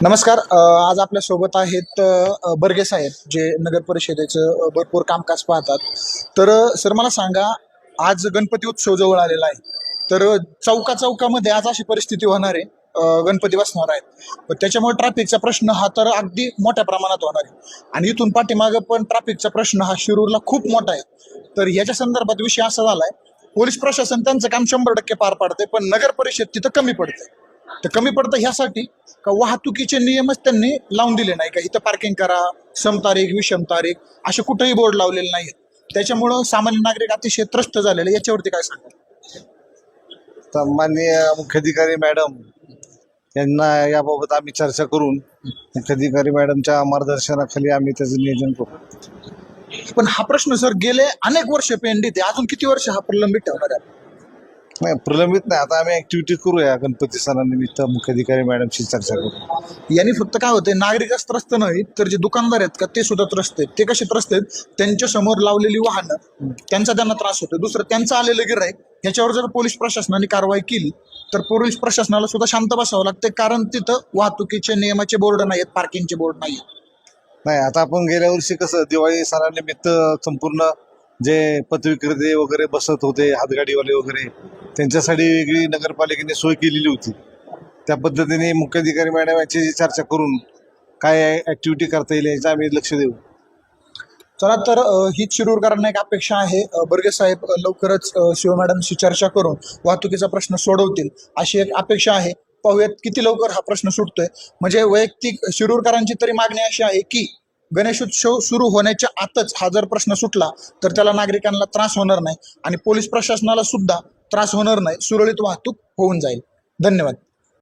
नमस्कार. आज आपल्या सोबत आहेत बर्गे साहेब, जे नगर परिषदेचं भरपूर कामकाज पाहतात. तर सर मला सांगा, आज गणपती उत्सव जवळ आलेला आहे. तर चौकामध्ये आज अशी परिस्थिती होणार आहे, गणपती बसणार आहेत. पण त्याच्यामुळे ट्रॅफिकचा प्रश्न हा तर अगदी मोठ्या प्रमाणात होणार आहे. आणि इथून पाठीमागं पण ट्रॅफिकचा प्रश्न हा शिरूरला खूप मोठा आहे. तर याच्या संदर्भात विषय असा झालाय, पोलीस प्रशासन त्यांचं काम 100% पार पाडते, पण नगर परिषद तिथं कमी पडते. तर कमी पडतं ह्यासाठी का वाहतुकीचे नियमच त्यांनी लावून दिले नाही, का इथं पार्किंग करा, सम तारीख विषम तारीख असे कुठेही बोर्ड लावलेले नाहीत. त्याच्यामुळं सामान्य नागरिक अतिशय त्रस्त झालेले. याच्यावरती काय सांगा? तर माननीय मुख्याधिकारी मॅडम यांना याबाबत आम्ही चर्चा करून मुख्याधिकारी मॅडमच्या मार्गदर्शनाखाली आम्ही त्याचं नियोजन करू. पण हा प्रश्न सर गेले अनेक वर्ष पेंडित आहे. अजून किती वर्ष हा प्रलंबित ठेवणार आहे? नाही, प्रलंबित नाही. आता आम्ही ऍक्टिव्हिटी करूया गणपती सणानिमित्त मुख्याधिकारी मॅडमशी चर्चा करू. यांनी फक्त काय होते, नागरिकच त्रस्त नाही तर जे दुकानदार आहेत का ते सुद्धा त्रस्त आहेत. ते कसे त्रस्त आहेत? त्यांच्या समोर लावलेली वाहनं, त्यांचा त्यांना त्रास होतो. दुसरं त्यांचं आलेलं गिऱ्हाईक, ह्याच्यावर जर पोलीस प्रशासनाने कारवाई केली तर पोलीस प्रशासनाला सुद्धा शांत बसावं लागते, कारण तिथं वाहतुकीचे नियमाचे बोर्ड नाहीत, पार्किंगचे बोर्ड नाहीत. नाही, आता आपण गेल्या वर्षी कसं दिवाळी सणानिमित्त संपूर्ण जे पथविक्रेते वगैरे बसत होते, हातगाडीवाले वगैरे, त्यांच्यासाठी वेगळी नगरपालिकेने सोय केलेली होती. त्या पद्धतीने मुख्याधिकारी मॅडम यांची चर्चा करून काय ऍक्टिव्हिटी करता येईल याचं आम्ही लक्ष देऊ. चला तर हीच शिरूरकरांना एक अपेक्षा आहे. बर्गे साहेब लवकरच शिव मॅडमशी चर्चा करून वाहतुकीचा प्रश्न सोडवतील अशी एक अपेक्षा आहे. पाहूयात किती लवकर हा प्रश्न सुटतोय. म्हणजे वैयक्तिक शिरूरकरांची तरी मागणी अशी आहे की गणेशोत्सव सुरू होण्याच्या आतच हा जर प्रश्न सुटला तर त्याला नागरिकांना त्रास होणार नाही आणि पोलीस प्रशासनाला सुद्धा त्रास होणार नाही. सुरळीत वाहतूक होऊन जाईल. धन्यवाद.